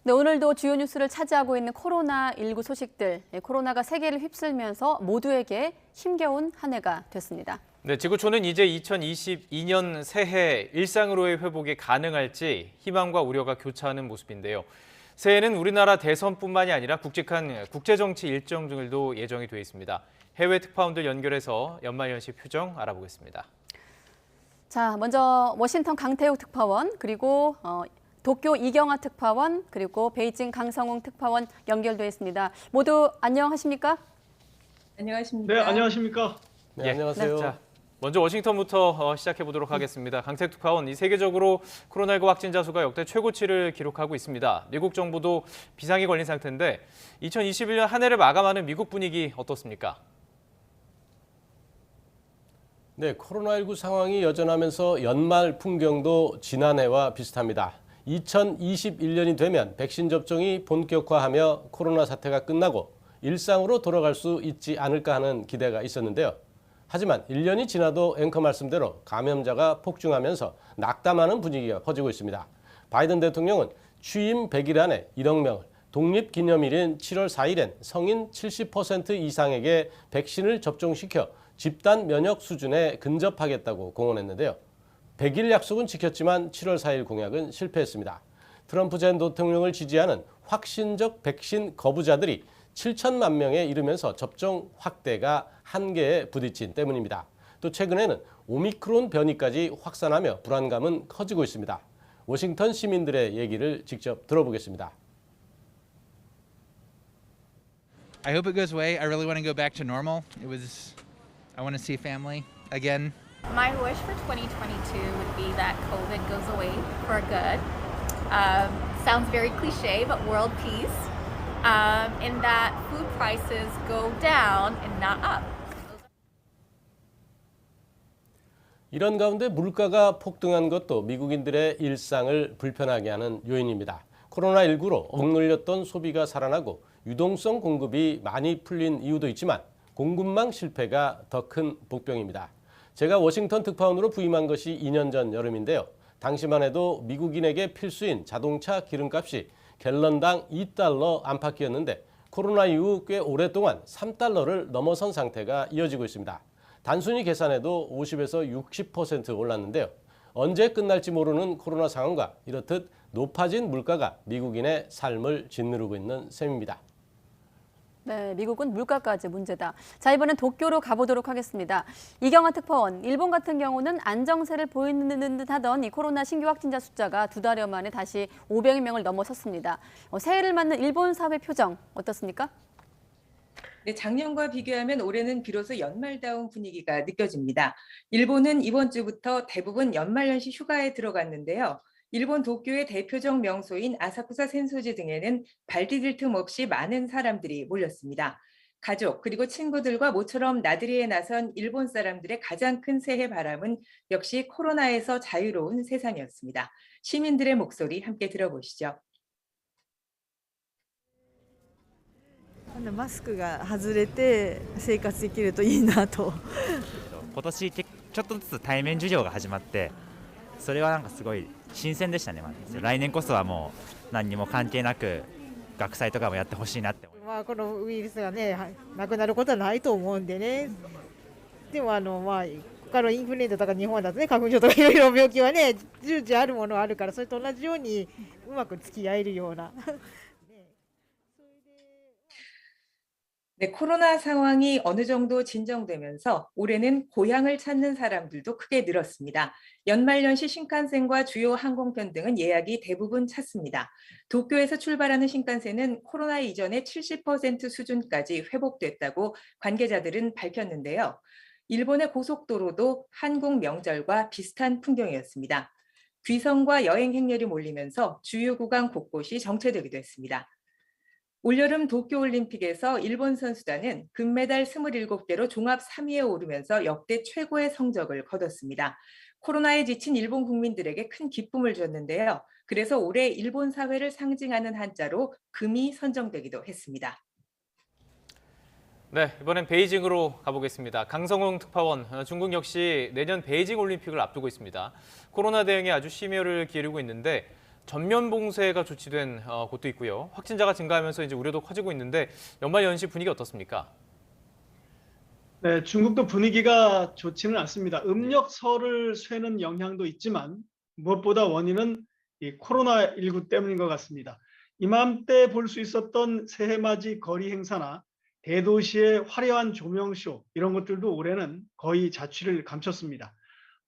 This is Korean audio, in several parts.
네, 오늘도 주요 뉴스를 차지하고 있는 코로나19 소식들. 코로나가 세계를 휩쓸면서 모두에게 힘겨운 한 해가 됐습니다. 네, 지구촌은 이제 2022년 새해 일상으로의 회복이 가능할지 희망과 우려가 교차하는 모습인데요. 새해에는 우리나라 대선뿐만이 아니라 굵직한 국제정치 일정들도 예정이 돼 있습니다. 해외 특파원들 연결해서 연말연시 표정 알아보겠습니다. 자, 먼저 워싱턴 강태욱 특파원, 그리고 도쿄 이경아 특파원, 그리고 베이징 강성웅 특파원 연결돼 있습니다. 모두 안녕하십니까? 안녕하십니까? 네, 안녕하십니까? 네, 안녕하세요. 자, 먼저 워싱턴부터 시작해 보도록 하겠습니다. 강태욱 특파원, 이 세계적으로 코로나19 확진자 수가 역대 최고치를 기록하고 있습니다. 미국 정부도 비상이 걸린 상태인데 2021년 한 해를 마감하는 미국 분위기 어떻습니까? 네, 코로나19 상황이 여전하면서 연말 풍경도 지난해와 비슷합니다. 2021년이 되면 백신 접종이 본격화하며 코로나 사태가 끝나고 일상으로 돌아갈 수 있지 않을까 하는 기대가 있었는데요. 하지만 1년이 지나도 앵커 말씀대로 감염자가 폭증하면서 낙담하는 분위기가 퍼지고 있습니다. 바이든 대통령은 취임 100일 안에 1억 명을, 독립기념일인 7월 4일엔 성인 70% 이상에게 백신을 접종시켜 집단 면역 수준에 근접하겠다고 공언했는데요. 100일 약속은 지켰지만 7월 4일 공약은 실패했습니다. 트럼프 전 대통령을 지지하는 확신적 백신 거부자들이 7천만 명에 이르면서 접종 확대가 한계에 부딪힌 때문입니다. 또 최근에는 오미크론 변이까지 확산하며 불안감은 커지고 있습니다. 워싱턴 시민들의 얘기를 직접 들어보겠습니다. I hope it goes away. I really want to go back to normal. I want to see family again. My wish for 2022 would be that COVID goes away for good. Sounds very cliche, but world peace. And that food prices go down and not up. 이런 가운데 물가가 폭등한 것도 미국인들의 일상을 불편하게 하는 요인입니다. 코로나19로 억눌렸던 소비가 살아나고 유동성 공급이 많이 풀린 이유도 있지만 공급망 실패가 더 큰 복병입니다. 제가 워싱턴 특파원으로 부임한 것이 2년 전 여름인데요. 당시만 해도 미국인에게 필수인 자동차 기름값이 갤런당 2달러 안팎이었는데 코로나 이후 꽤 오랫동안 3달러를 넘어선 상태가 이어지고 있습니다. 단순히 계산해도 50에서 60% 올랐는데요. 언제 끝날지 모르는 코로나 상황과 이렇듯 높아진 물가가 미국인의 삶을 짓누르고 있는 셈입니다. 네, 미국은 물가까지 문제다. 자, 이번엔 도쿄로 가보도록 하겠습니다. 이경아 특파원, 일본 같은 경우는 안정세를 보이는 듯하던 이 코로나 신규 확진자 숫자가 두 달여 만에 다시 500명을 넘어섰습니다. 새해를 맞는 일본 사회 표정 어떻습니까? 네, 작년과 비교하면 올해는 비로소 연말다운 분위기가 느껴집니다. 일본은 이번 주부터 대부분 연말연시 휴가에 들어갔는데요. 일본 도쿄의 대표적 명소인 아사쿠사 센소지 등에는 발 디딜 틈 없이 많은 사람들이 몰렸습니다. 가족 그리고 친구들과 모처럼 나들이에 나선 일본 사람들의 가장 큰 새해 바람은 역시 코로나에서 자유로운 세상이었습니다. 시민들의 목소리 함께 들어보시죠. マスクが外れて生活できるといいなと。今年ちょっとずつ対面授業が始まって、それはなんかすごい新鮮でしたね。来年こそはもう何にも関係なく学祭とかもやってほしいなって思います。まあこのウイルスがねなくなることはないと思うんでね。でも他のインフルエンザとか日本だとね花粉症とかいろいろ病気はね重々あるものはあるからそれと同じようにうまく付き合えるような。 네, 코로나 상황이 어느 정도 진정되면서 올해는 고향을 찾는 사람들도 크게 늘었습니다. 연말연시 신칸센과 주요 항공편 등은 예약이 대부분 찼습니다. 도쿄에서 출발하는 신칸센은 코로나 이전의 70% 수준까지 회복됐다고 관계자들은 밝혔는데요. 일본의 고속도로도 한국 명절과 비슷한 풍경이었습니다. 귀성과 여행 행렬이 몰리면서 주요 구간 곳곳이 정체되기도 했습니다. 올여름 도쿄올림픽에서 일본 선수단은 금메달 27개로 종합 3위에 오르면서 역대 최고의 성적을 거뒀습니다. 코로나에 지친 일본 국민들에게 큰 기쁨을 줬는데요. 그래서 올해 일본 사회를 상징하는 한자로 금이 선정되기도 했습니다. 네, 이번엔 베이징으로 가보겠습니다. 강성웅 특파원, 중국 역시 내년 베이징 올림픽을 앞두고 있습니다. 코로나 대응에 아주 심혈을 기울이고 있는데 전면 봉쇄가 조치된 곳도 있고요. 확진자가 증가하면서 이제 우려도 커지고 있는데 연말 연시 분위기 어떻습니까? 네, 중국도 분위기가 좋지는 않습니다. 음력설을 쇠는 영향도 있지만 무엇보다 원인은 이 코로나19 때문인 것 같습니다. 이맘때 볼 수 있었던 새해맞이 거리 행사나 대도시의 화려한 조명쇼 이런 것들도 올해는 거의 자취를 감췄습니다.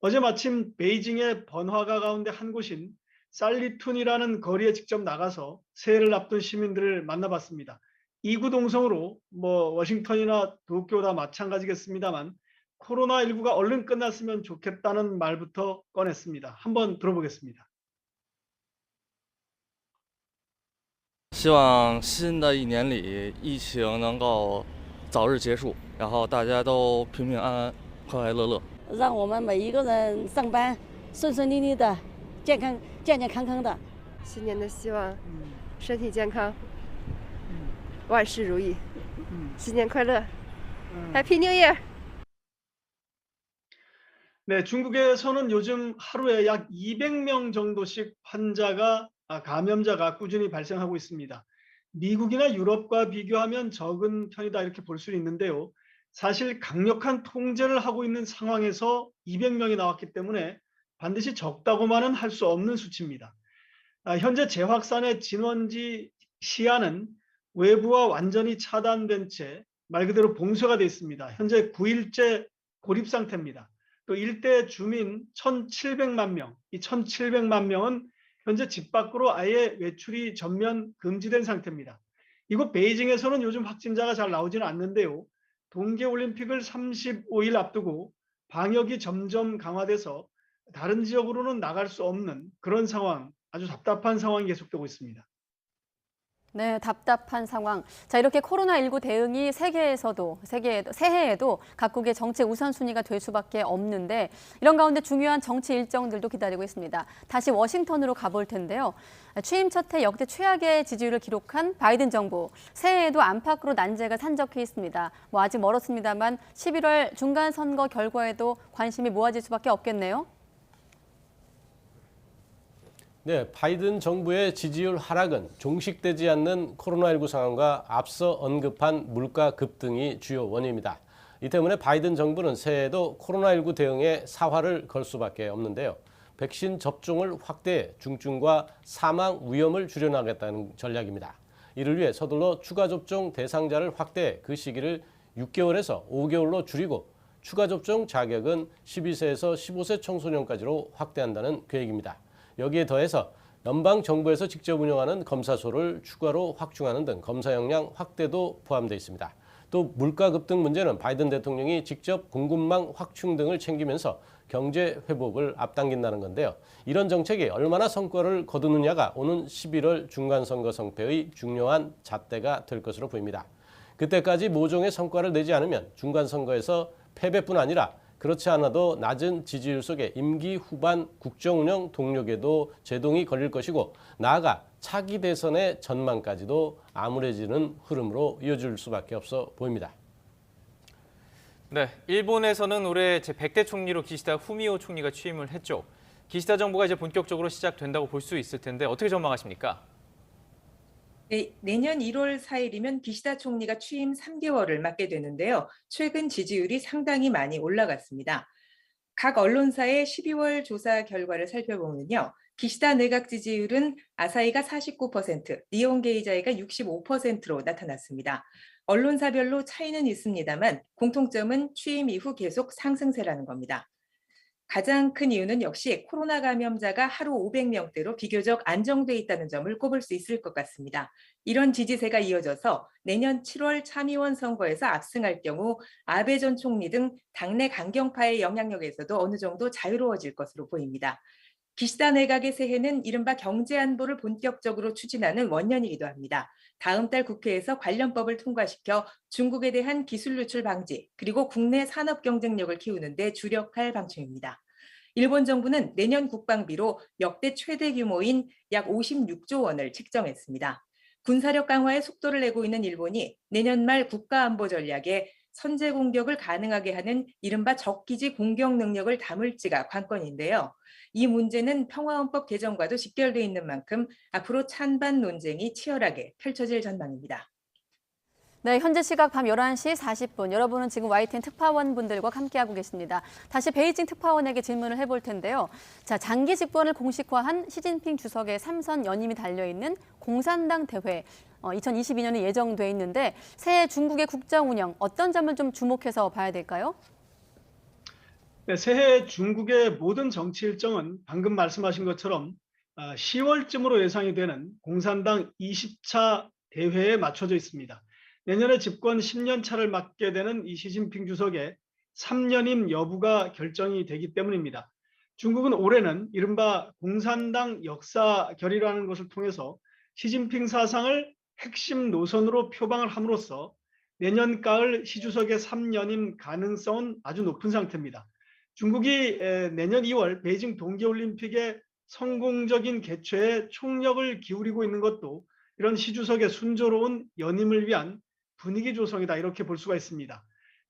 어제 마침 베이징의 번화가 가운데 한 곳인 살리툰이라는 거리에 직접 나가서 새해를 앞둔 시민들을 만나봤습니다. 이구동성으로 워싱턴이나 도쿄 다 마찬가지겠습니다만 코로나19가 얼른 끝났으면 좋겠다는 말부터 꺼냈습니다. 한번 들어보겠습니다. 希望新的一年里疫情能够早日结束，然后大家都平平安安、快快乐乐。让我们每一个人上班顺顺利利的、健康康的。新年的希望，身体健康，万事如意，新年快乐，Happy New Year！ 네, 중국에서는 요즘 하루에 약 200명 정도씩 감염자가 꾸준히 발생하고 있습니다. 미국이나 유럽과 비교하면 적은 편이다 이렇게 볼 수 있는데요. 사실 강력한 통제를 하고 있는 상황에서 200명이 나왔기 때문에 반드시 적다고만은 할 수 없는 수치입니다. 현재 재확산의 진원지 시야는 외부와 완전히 차단된 채 말 그대로 봉쇄가 되어 있습니다. 현재 9일째 고립 상태입니다. 또 일대 주민 1,700만 명, 이 1,700만 명은 현재 집 밖으로 아예 외출이 전면 금지된 상태입니다. 이곳 베이징에서는 요즘 확진자가 잘 나오지는 않는데요. 동계올림픽을 35일 앞두고 방역이 점점 강화돼서 다른 지역으로는 나갈 수 없는 그런 상황, 아주 답답한 상황이 계속되고 있습니다. 네, 답답한 상황. 자, 이렇게 코로나19 대응이 새해에도 각국의 정책 우선순위가 될 수밖에 없는데 이런 가운데 중요한 정치 일정들도 기다리고 있습니다. 다시 워싱턴으로 가볼 텐데요. 취임 첫 해 역대 최악의 지지율을 기록한 바이든 정부. 새해에도 안팎으로 난제가 산적해 있습니다. 아직 멀었습니다만 11월 중간선거 결과에도 관심이 모아질 수밖에 없겠네요. 네, 바이든 정부의 지지율 하락은 종식되지 않는 코로나19 상황과 앞서 언급한 물가 급등이 주요 원인입니다. 이 때문에 바이든 정부는 새해에도 코로나19 대응에 사활을 걸 수밖에 없는데요. 백신 접종을 확대해 중증과 사망 위험을 줄여나가겠다는 전략입니다. 이를 위해 서둘러 추가 접종 대상자를 확대해 그 시기를 6개월에서 5개월로 줄이고 추가 접종 자격은 12세에서 15세 청소년까지로 확대한다는 계획입니다. 여기에 더해서 연방정부에서 직접 운영하는 검사소를 추가로 확충하는 등 검사 역량 확대도 포함되어 있습니다. 또 물가 급등 문제는 바이든 대통령이 직접 공급망 확충 등을 챙기면서 경제 회복을 앞당긴다는 건데요. 이런 정책이 얼마나 성과를 거두느냐가 오는 11월 중간선거 성패의 중요한 잣대가 될 것으로 보입니다. 그때까지 모종의 성과를 내지 않으면 중간선거에서 패배뿐 아니라 그렇지 않아도 낮은 지지율 속에 임기 후반 국정운영 동력에도 제동이 걸릴 것이고 나아가 차기 대선의 전망까지도 암울해지는 흐름으로 이어질 수밖에 없어 보입니다. 네, 일본에서는 올해 제100대 총리로 기시다 후미오 총리가 취임을 했죠. 기시다 정부가 이제 본격적으로 시작된다고 볼 수 있을 텐데 어떻게 전망하십니까? 네, 내년 1월 4일이면 기시다 총리가 취임 3개월을 맞게 되는데요. 최근 지지율이 상당히 많이 올라갔습니다. 각 언론사의 12월 조사 결과를 살펴보면요. 기시다 내각 지지율은 아사히가 49%, 니혼게이자이가 65%로 나타났습니다. 언론사별로 차이는 있습니다만 공통점은 취임 이후 계속 상승세라는 겁니다. 가장 큰 이유는 역시 코로나 감염자가 하루 500명대로 비교적 안정돼 있다는 점을 꼽을 수 있을 것 같습니다. 이런 지지세가 이어져서 내년 7월 참의원 선거에서 압승할 경우 아베 전 총리 등 당내 강경파의 영향력에서도 어느 정도 자유로워질 것으로 보입니다. 기시다 내각의 새해는 이른바 경제안보를 본격적으로 추진하는 원년이기도 합니다. 다음 달 국회에서 관련법을 통과시켜 중국에 대한 기술 유출 방지 그리고 국내 산업 경쟁력을 키우는 데 주력할 방침입니다. 일본 정부는 내년 국방비로 역대 최대 규모인 약 56조 원을 책정했습니다. 군사력 강화에 속도를 내고 있는 일본이 내년 말 국가안보 전략에 선제 공격을 가능하게 하는 이른바 적기지 공격 능력을 담을지가 관건인데요. 이 문제는 평화헌법 개정과도 직결돼 있는 만큼 앞으로 찬반 논쟁이 치열하게 펼쳐질 전망입니다. 네, 현재 시각 밤 11시 40분. 여러분은 지금 YTN 특파원 분들과 함께하고 계십니다. 다시 베이징 특파원에게 질문을 해볼 텐데요. 자, 장기 집권을 공식화한 시진핑 주석의 3선 연임이 달려있는 공산당 대회. 2022년에 예정돼 있는데 새해 중국의 국정 운영 어떤 점을 좀 주목해서 봐야 될까요? 네, 새해 중국의 모든 정치 일정은 방금 말씀하신 것처럼 10월쯤으로 예상이 되는 공산당 20차 대회에 맞춰져 있습니다. 내년에 집권 10년 차를 맡게 되는 이 시진핑 주석의 3년임 여부가 결정이 되기 때문입니다. 중국은 올해는 이른바 공산당 역사결이라는 것을 통해서 시진핑 사상을 핵심 노선으로 표방을 함으로써 내년 가을 시 주석의 3년임 가능성은 아주 높은 상태입니다. 중국이 내년 2월 베이징 동계올림픽의 성공적인 개최에 총력을 기울이고 있는 것도 이런 시 주석의 순조로운 연임을 위한 분위기 조성이다 이렇게 볼 수가 있습니다.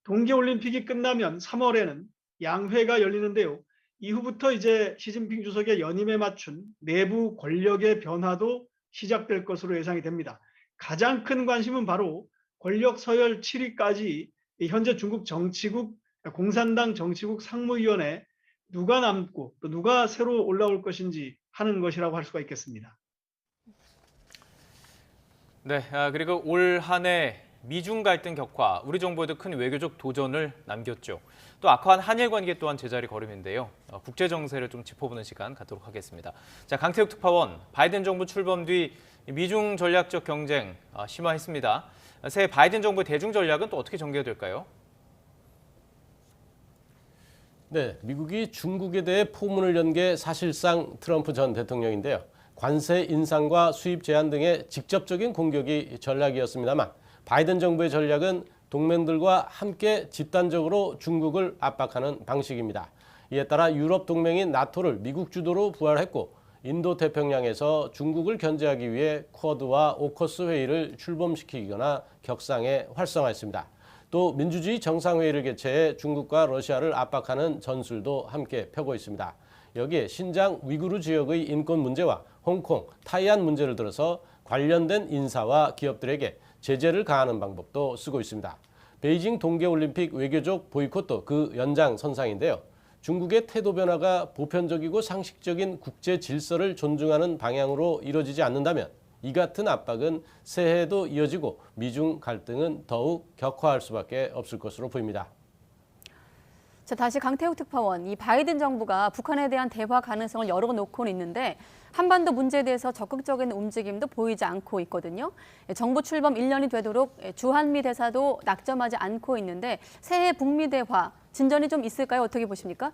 동계올림픽이 끝나면 3월에는 양회가 열리는데요. 이후부터 이제 시진핑 주석의 연임에 맞춘 내부 권력의 변화도 시작될 것으로 예상이 됩니다. 가장 큰 관심은 바로 권력 서열 7위까지 현재 중국 정치국 공산당 정치국 상무위원회 누가 남고 또 누가 새로 올라올 것인지 하는 것이라고 할 수가 있겠습니다. 네, 그리고 올 한 해 미중 갈등 격화, 우리 정부에도 큰 외교적 도전을 남겼죠. 또 악화한 한일 관계 또한 제자리 걸음인데요. 국제 정세를 좀 짚어보는 시간 갖도록 하겠습니다. 자, 강태욱 특파원, 바이든 정부 출범 뒤 미중 전략적 경쟁 심화했습니다. 새해 바이든 정부의 대중 전략은 또 어떻게 전개가 될까요? 네, 미국이 중국에 대해 포문을 연 게 사실상 트럼프 전 대통령인데요. 관세 인상과 수입 제한 등의 직접적인 공격이 전략이었습니다만 바이든 정부의 전략은 동맹들과 함께 집단적으로 중국을 압박하는 방식입니다. 이에 따라 유럽 동맹인 나토를 미국 주도로 부활했고 인도 태평양에서 중국을 견제하기 위해 쿼드와 오커스 회의를 출범시키거나 격상에 활성화했습니다. 또 민주주의 정상회의를 개최해 중국과 러시아를 압박하는 전술도 함께 펴고 있습니다. 여기에 신장 위구르 지역의 인권 문제와 홍콩, 타이완 문제를 들어서 관련된 인사와 기업들에게 제재를 가하는 방법도 쓰고 있습니다. 베이징 동계올림픽 외교적 보이콧도 그 연장선상인데요. 중국의 태도 변화가 보편적이고 상식적인 국제 질서를 존중하는 방향으로 이뤄지지 않는다면 이 같은 압박은 새해에도 이어지고 미중 갈등은 더욱 격화할 수밖에 없을 것으로 보입니다. 자, 다시 강태욱 특파원, 이 바이든 정부가 북한에 대한 대화 가능성을 열어놓고는 있는데 한반도 문제에 대해서 적극적인 움직임도 보이지 않고 있거든요. 정부 출범 1년이 되도록 주한미 대사도 낙점하지 않고 있는데 새해 북미 대화 진전이 좀 있을까요? 어떻게 보십니까?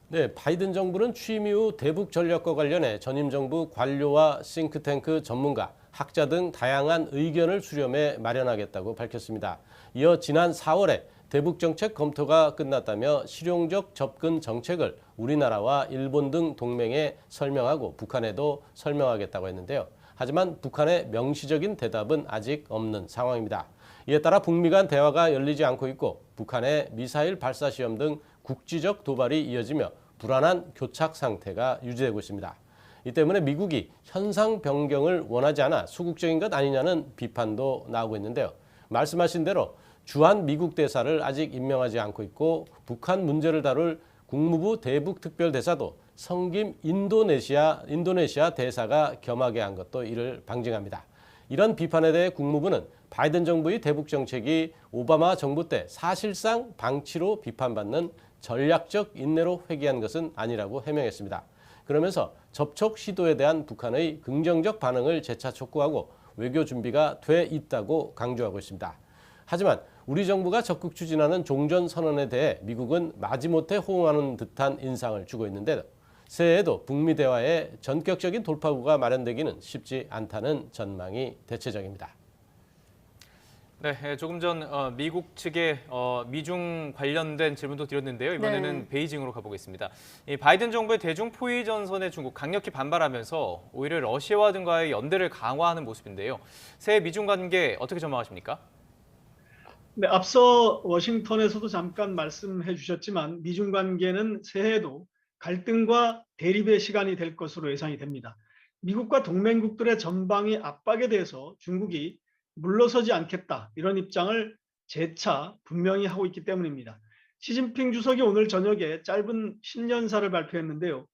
네, 바이든 정부는 취임 이후 대북 전략과 관련해 전임 정부 관료와 싱크탱크 전문가, 학자 등 다양한 의견을 수렴해 마련하겠다고 밝혔습니다. 이어 지난 4월에 대북 정책 검토가 끝났다며 실용적 접근 정책을 우리나라와 일본 등 동맹에 설명하고 북한에도 설명하겠다고 했는데요. 하지만 북한의 명시적인 대답은 아직 없는 상황입니다. 이에 따라 북미 간 대화가 열리지 않고 있고 북한의 미사일 발사 시험 등 국지적 도발이 이어지며 불안한 교착 상태가 유지되고 있습니다. 이 때문에 미국이 현상 변경을 원하지 않아 소극적인 것 아니냐는 비판도 나오고 있는데요. 말씀하신 대로 주한 미국 대사를 아직 임명하지 않고 있고 북한 문제를 다룰 국무부 대북 특별대사도 성김 인도네시아 대사가 겸하게 한 것도 이를 방증합니다. 이런 비판에 대해 국무부는 바이든 정부의 대북 정책이 오바마 정부 때 사실상 방치로 비판받는 전략적 인내로 회귀한 것은 아니라고 해명했습니다. 그러면서 접촉 시도에 대한 북한의 긍정적 반응을 재차 촉구하고 외교 준비가 돼 있다고 강조하고 있습니다. 하지만 우리 정부가 적극 추진하는 종전선언에 대해 미국은 마지못해 호응하는 듯한 인상을 주고 있는데 새해에도 북미 대화에 전격적인 돌파구가 마련되기는 쉽지 않다는 전망이 대체적입니다. 네, 조금 전 미국 측의 미중 관련된 질문도 드렸는데요. 이번에는 네. 베이징으로 가보겠습니다. 이 바이든 정부의 대중 포위 전선에 중국 강력히 반발하면서 오히려 러시아와 등과의 연대를 강화하는 모습인데요. 새해 미중 관계 어떻게 전망하십니까? 네, 앞서 워싱턴에서도 잠깐 말씀해 주셨지만 미중 관계는 새해에도 갈등과 대립의 시간이 될 것으로 예상이 됩니다. 미국과 동맹국들의 전방위 압박에 대해서 중국이 물러서지 않겠다 이런 입장을 재차 분명히 하고 있기 때문입니다. 시진핑 주석이 오늘 저녁에 짧은 신년사를 발표했는데요.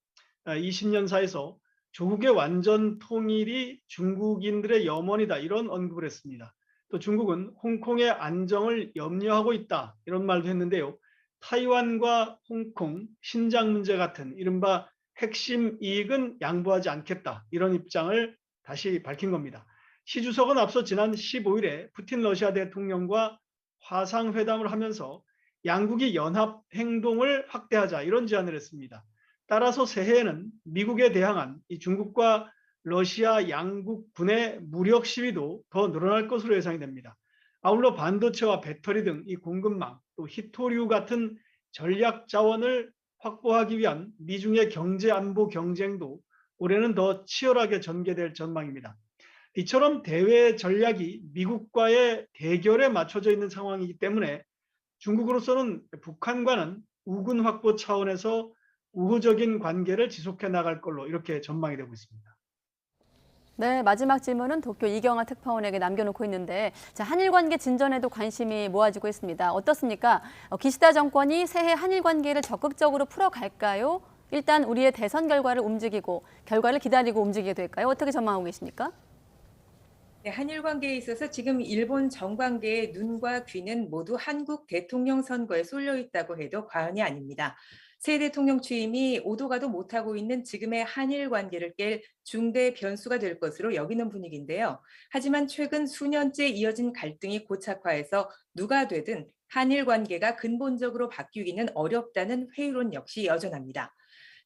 이 신년사에서 조국의 완전 통일이 중국인들의 염원이다 이런 언급을 했습니다. 또 중국은 홍콩의 안정을 염려하고 있다 이런 말도 했는데요. 타이완과 홍콩, 신장 문제 같은 이른바 핵심 이익은 양보하지 않겠다 이런 입장을 다시 밝힌 겁니다. 시 주석은 앞서 지난 15일에 푸틴 러시아 대통령과 화상회담을 하면서 양국이 연합 행동을 확대하자 이런 제안을 했습니다. 따라서 새해에는 미국에 대항한 이 중국과 러시아 양국 군의 무력 시위도 더 늘어날 것으로 예상이 됩니다. 아울러 반도체와 배터리 등 이 공급망, 또 히토류 같은 전략 자원을 확보하기 위한 미중의 경제 안보 경쟁도 올해는 더 치열하게 전개될 전망입니다. 이처럼 대외 전략이 미국과의 대결에 맞춰져 있는 상황이기 때문에 중국으로서는 북한과는 우군 확보 차원에서 우호적인 관계를 지속해 나갈 걸로 이렇게 전망이 되고 있습니다. 네, 마지막 질문은 도쿄 이경화 특파원에게 남겨놓고 있는데, 자, 한일 관계 진전에도 관심이 모아지고 있습니다. 어떻습니까? 기시다 정권이 새해 한일 관계를 적극적으로 풀어갈까요? 일단 우리의 대선 결과를 기다리고 움직이게 될까요? 어떻게 전망하고 계십니까? 네, 한일 관계에 있어서 지금 일본 정관계의 눈과 귀는 모두 한국 대통령 선거에 쏠려 있다고 해도 과언이 아닙니다. 새 대통령 취임이 오도 가도 못하고 있는 지금의 한일 관계를 깰 중대 변수가 될 것으로 여기는 분위기인데요. 하지만 최근 수년째 이어진 갈등이 고착화해서 누가 되든 한일 관계가 근본적으로 바뀌기는 어렵다는 회의론 역시 여전합니다.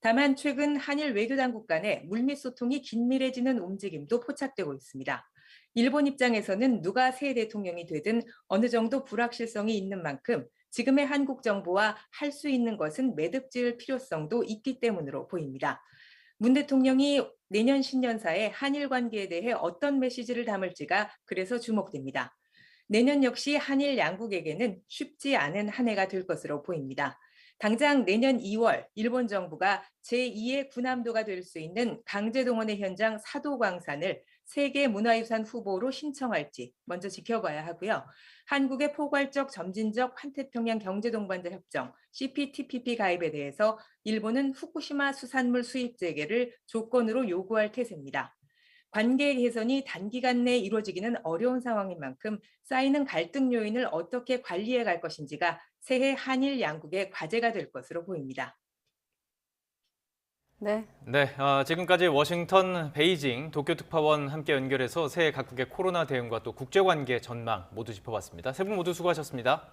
다만 최근 한일 외교당국 간의 물밑 소통이 긴밀해지는 움직임도 포착되고 있습니다. 일본 입장에서는 누가 새 대통령이 되든 어느 정도 불확실성이 있는 만큼 지금의 한국 정부와 할 수 있는 것은 매듭 지을 필요성도 있기 때문으로 보입니다. 문 대통령이 내년 신년사에 한일 관계에 대해 어떤 메시지를 담을지가 그래서 주목됩니다. 내년 역시 한일 양국에게는 쉽지 않은 한 해가 될 것으로 보입니다. 당장 내년 2월 일본 정부가 제2의 군함도가 될 수 있는 강제동원의 현장 사도광산을 세계문화유산 후보로 신청할지 먼저 지켜봐야 하고요. 한국의 포괄적 점진적 환태평양 경제동반자 협정 CPTPP 가입에 대해서 일본은 후쿠시마 수산물 수입 재개를 조건으로 요구할 태세입니다. 관계 개선이 단기간 내에 이루어지기는 어려운 상황인 만큼 쌓이는 갈등 요인을 어떻게 관리해 갈 것인지가 새해 한일 양국의 과제가 될 것으로 보입니다. 네. 네, 지금까지 워싱턴, 베이징, 도쿄 특파원 함께 연결해서 새해 각국의 코로나 대응과 또 국제관계 전망 모두 짚어봤습니다. 세 분 모두 수고하셨습니다.